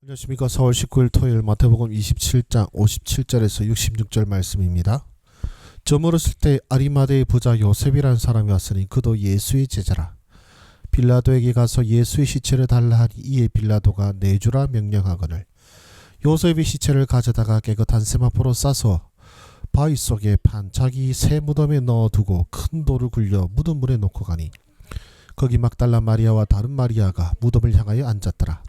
안녕하십니까. 4월 19일 토요일 마태복음 27장 57절에서 66절 말씀입니다. 저물었을 때 아리마대의 부자 요셉이라는 사람이 왔으니 그도 예수의 제자라. 빌라도에게 가서 예수의 시체를 달라 하니 이에 빌라도가 내주라 명령하거늘 요셉이 시체를 가져다가 깨끗한 세마포로 싸서 바위 속에 판 자기 새 무덤에 넣어두고 큰 돌을 굴려 무덤물에 놓고 가니 거기 막달라 마리아와 다른 마리아가 무덤을 향하여 앉았더라.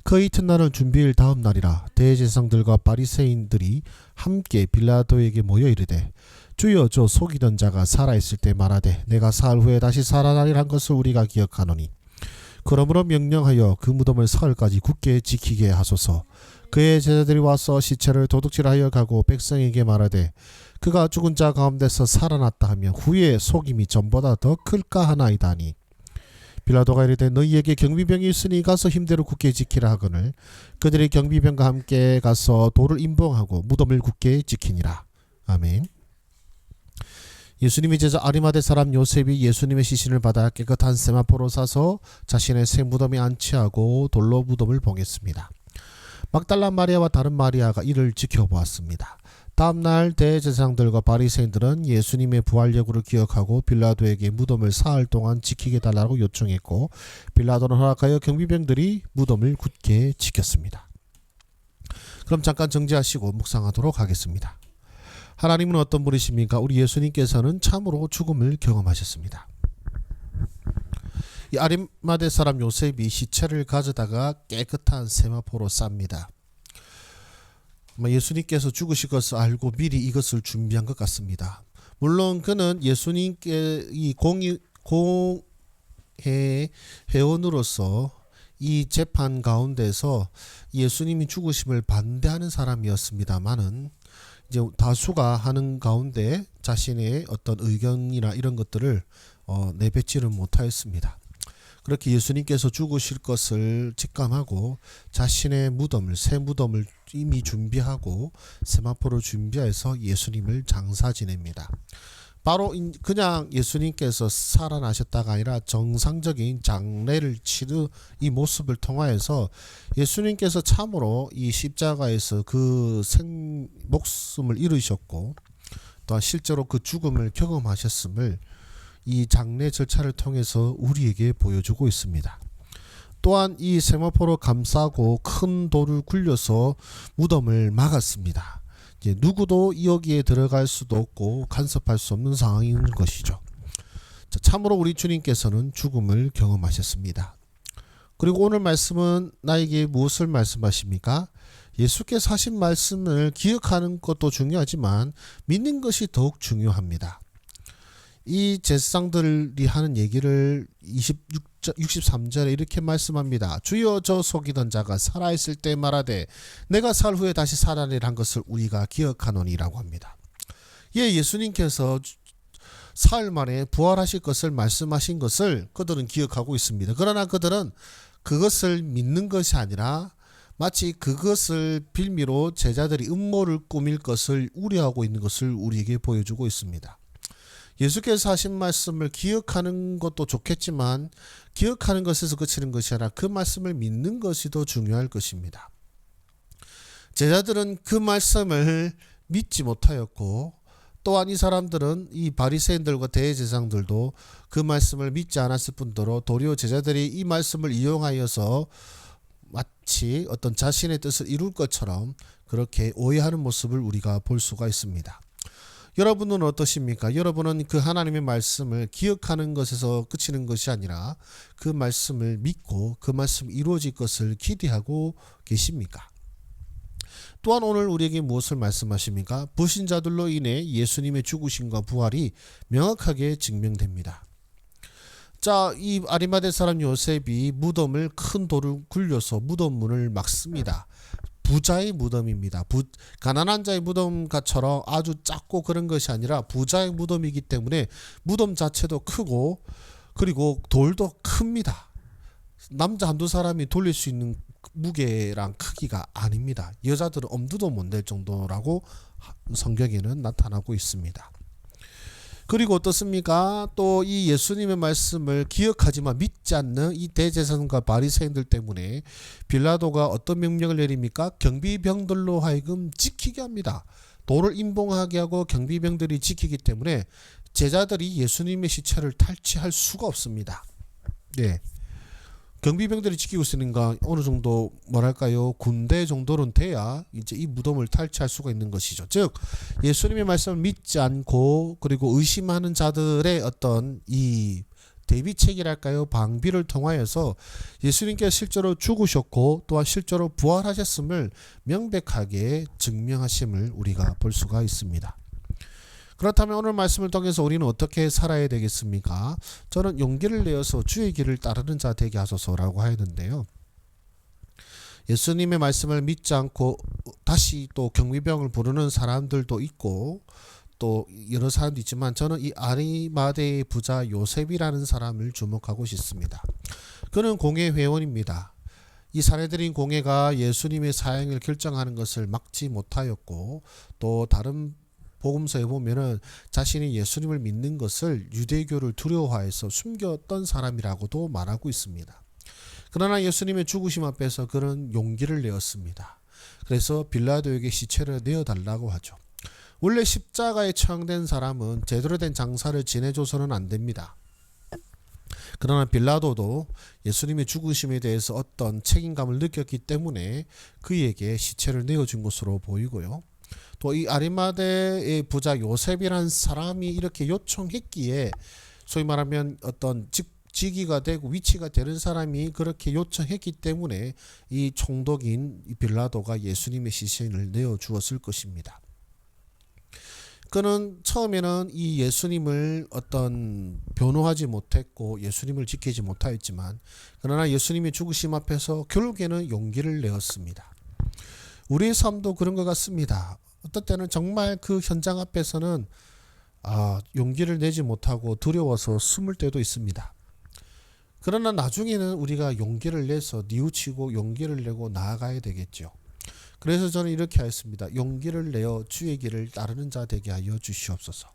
그 이튿날은 준비일 다음 날이라. 대제사장들과 바리새인들이 함께 빌라도에게 모여 이르되 주여, 저 속이던 자가 살아있을 때 말하되 내가 사흘 후에 다시 살아나리라 한 것을 우리가 기억하노니 그러므로 명령하여 그 무덤을 사흘까지 굳게 지키게 하소서. 그의 제자들이 와서 시체를 도둑질하여 가고 백성에게 말하되 그가 죽은 자 가운데서 살아났다 하면 후에 속임이 전보다 더 클까 하나이다 하니 빌라도가 이르되 너희에게 경비병이 있으니 가서 힘대로 굳게 지키라 하거늘 그들이 경비병과 함께 가서 돌을 임봉하고 무덤을 굳게 지키니라. 아멘. 예수님의 제자 아리마대 사람 요셉이 예수님의 시신을 받아 깨끗한 세마포로 싸서 자신의 새 무덤에 안치하고 돌로 무덤을 봉했습니다. 막달라 마리아와 다른 마리아가 이를 지켜보았습니다. 다음날 대제사장들과 바리새인들은 예수님의 부활 여부를 기억하고 빌라도에게 무덤을 사흘 동안 지키게 달라고 요청했고 빌라도는 허락하여 경비병들이 무덤을 굳게 지켰습니다. 그럼 잠깐 정지하시고 묵상하도록 하겠습니다. 하나님은 어떤 분이십니까? 우리 예수님께서는 참으로 죽음을 경험하셨습니다. 이 아리마대 사람 요셉이 시체를 가져다가 깨끗한 세마포로 쌉니다. 예수님께서 죽으실 것을 알고 미리 이것을 준비한 것 같습니다. 물론 그는 예수님께 이 공회 회원으로서 이 재판 가운데서 예수님이 죽으심을 반대하는 사람이었습니다만은 이제 다수가 하는 가운데 자신의 어떤 의견이나 이런 것들을 내뱉지를 못하였습니다. 그렇게 예수님께서 죽으실 것을 직감하고 자신의 무덤을 새 무덤을 이미 준비하고 세마포를 준비해서 예수님을 장사 지냅니다. 바로 그냥 예수님께서 살아나셨다가 아니라 정상적인 장례를 치르 이 모습을 통하여서 예수님께서 참으로 이 십자가에서 그 목숨을 잃으셨고 또한 실제로 그 죽음을 경험하셨음을 이 장례 절차를 통해서 우리에게 보여주고 있습니다. 또한 이 세마포로 감싸고 큰 돌을 굴려서 무덤을 막았습니다. 이제 누구도 여기에 들어갈 수도 없고 간섭할 수 없는 상황인 것이죠. 참으로 우리 주님께서는 죽음을 경험하셨습니다. 그리고 오늘 말씀은 나에게 무엇을 말씀하십니까? 예수께서 하신 말씀을 기억하는 것도 중요하지만 믿는 것이 더욱 중요합니다. 이 제사장들이 하는 얘기를 63절에 이렇게 말씀합니다. 주여, 저 속이던 자가 살아있을 때 말하되 내가 사흘 후에 다시 살아내리라 한 것을 우리가 기억하노니라고 합니다. 예수님께서 사흘 만에 부활하실 것을 말씀하신 것을 그들은 기억하고 있습니다. 그러나 그들은 그것을 믿는 것이 아니라 마치 그것을 빌미로 제자들이 음모를 꾸밀 것을 우려하고 있는 것을 우리에게 보여주고 있습니다. 예수께서 하신 말씀을 기억하는 것도 좋겠지만 기억하는 것에서 그치는 것이 아니라 그 말씀을 믿는 것이 더 중요할 것입니다. 제자들은 그 말씀을 믿지 못하였고 또한 이 사람들은 이 바리새인들과 대제사장들도 그 말씀을 믿지 않았을 뿐더러 도리어 제자들이 이 말씀을 이용하여서 마치 어떤 자신의 뜻을 이룰 것처럼 그렇게 오해하는 모습을 우리가 볼 수가 있습니다. 여러분은 어떠십니까? 여러분은 그 하나님의 말씀을 기억하는 것에서 그치는 것이 아니라 그 말씀을 믿고 그 말씀 이루어질 것을 기대하고 계십니까? 또한 오늘 우리에게 무엇을 말씀하십니까? 불신자들로 인해 예수님의 죽으심과 부활이 명확하게 증명됩니다. 자, 이 아리마대 사람 요셉이 무덤을 큰 돌을 굴려서 무덤 문을 막습니다. 부자의 무덤입니다. 가난한 자의 무덤처럼 아주 작고 그런 것이 아니라 부자의 무덤이기 때문에 무덤 자체도 크고 그리고 돌도 큽니다. 남자 한두 사람이 돌릴 수 있는 무게랑 크기가 아닙니다. 여자들은 엄두도 못 낼 정도라고 성경에는 나타나고 있습니다. 그리고 어떻습니까? 또 이 예수님의 말씀을 기억하지만 믿지 않는 이 대제사장과 바리새인들 때문에 빌라도가 어떤 명령을 내립니까? 경비병들로 하여금 지키게 합니다. 돌을 임봉하게 하고 경비병들이 지키기 때문에 제자들이 예수님의 시체를 탈취할 수가 없습니다. 네. 경비병들이 지키고 있으니까 어느 정도 뭐랄까요, 군대 정도는 돼야 이제 이 무덤을 탈취할 수가 있는 것이죠. 즉 예수님의 말씀을 믿지 않고 그리고 의심하는 자들의 어떤 이 대비책이랄까요, 방비를 통하여서 예수님께서 실제로 죽으셨고 또한 실제로 부활하셨음을 명백하게 증명하심을 우리가 볼 수가 있습니다. 그렇다면 오늘 말씀을 통해서 우리는 어떻게 살아야 되겠습니까? 저는 용기를 내어서 주의 길을 따르는 자 되게 하소서라고 하였는데요. 예수님의 말씀을 믿지 않고 다시 또 경비병을 부르는 사람들도 있고 또 여러 사람도 있지만 저는 이 아리마대의 부자 요셉이라는 사람을 주목하고 싶습니다. 그는 공회 회원입니다. 이 사내들인 공회가 예수님의 사형을 결정하는 것을 막지 못하였고 또 다른 복음서에 보면은 자신이 예수님을 믿는 것을 유대교를 두려워해서 숨겼던 사람이라고도 말하고 있습니다. 그러나 예수님의 죽으심 앞에서 그는 용기를 내었습니다. 그래서 빌라도에게 시체를 내어달라고 하죠. 원래 십자가에 처형된 사람은 제대로 된 장사를 지내줘서는 안 됩니다. 그러나 빌라도도 예수님의 죽으심에 대해서 어떤 책임감을 느꼈기 때문에 그에게 시체를 내어준 것으로 보이고요. 또 이 아리마대의 부자 요셉이라는 사람이 이렇게 요청했기에 소위 말하면 어떤 직위가 되고 위치가 되는 사람이 그렇게 요청했기 때문에 이 총독인 빌라도가 예수님의 시신을 내어주었을 것입니다. 그는 처음에는 이 예수님을 어떤 변호하지 못했고 예수님을 지키지 못하였지만 그러나 예수님의 죽으심 앞에서 결국에는 용기를 내었습니다. 우리의 삶도 그런 것 같습니다. 어떤 때는 정말 그 현장 앞에서는 용기를 내지 못하고 두려워서 숨을 때도 있습니다. 그러나 나중에는 우리가 용기를 내서 뉘우치고 용기를 내고 나아가야 되겠죠. 그래서 저는 이렇게 하였습니다. 용기를 내어 주의 길을 따르는 자 되게 하여 주시옵소서.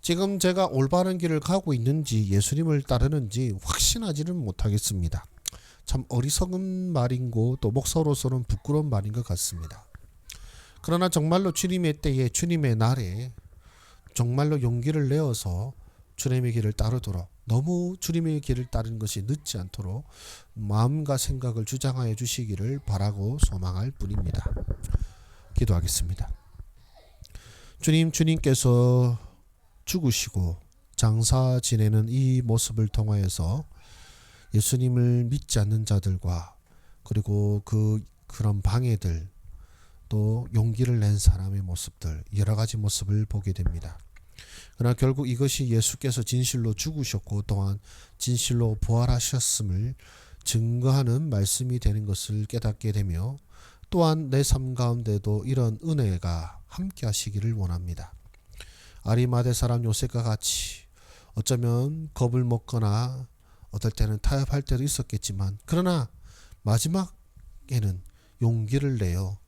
지금 제가 올바른 길을 가고 있는지 예수님을 따르는지 확신하지는 못하겠습니다. 참 어리석은 말인고 또 목사로서는 부끄러운 말인 것 같습니다. 그러나 정말로 주님의 때에 주님의 날에 정말로 용기를 내어서 주님의 길을 따르도록 너무 주님의 길을 따르는 것이 늦지 않도록 마음과 생각을 주장하여 주시기를 바라고 소망할 뿐입니다. 기도하겠습니다. 주님께서 죽으시고 장사 지내는 이 모습을 통하여서 예수님을 믿지 않는 자들과 그리고 그런 방해들 또 용기를 낸 사람의 모습들 여러 가지 모습을 보게 됩니다. 그러나 결국 이것이 예수께서 진실로 죽으셨고 또한 진실로 부활하셨음을 증거하는 말씀이 되는 것을 깨닫게 되며 또한 내 삶 가운데도 이런 은혜가 함께 하시기를 원합니다. 아리마대 사람 요셉과 같이 어쩌면 겁을 먹거나 어떨 때는 타협할 때도 있었겠지만 그러나 마지막에는 용기를 내어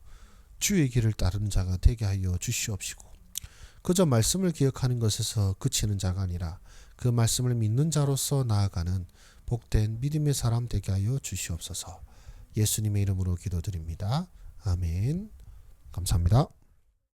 주의 길을 따르는 자가 되게 하여 주시옵시고 그저 말씀을 기억하는 것에서 그치는 자가 아니라 그 말씀을 믿는 자로서 나아가는 복된 믿음의 사람 되게 하여 주시옵소서. 예수님의 이름으로 기도드립니다. 아멘. 감사합니다.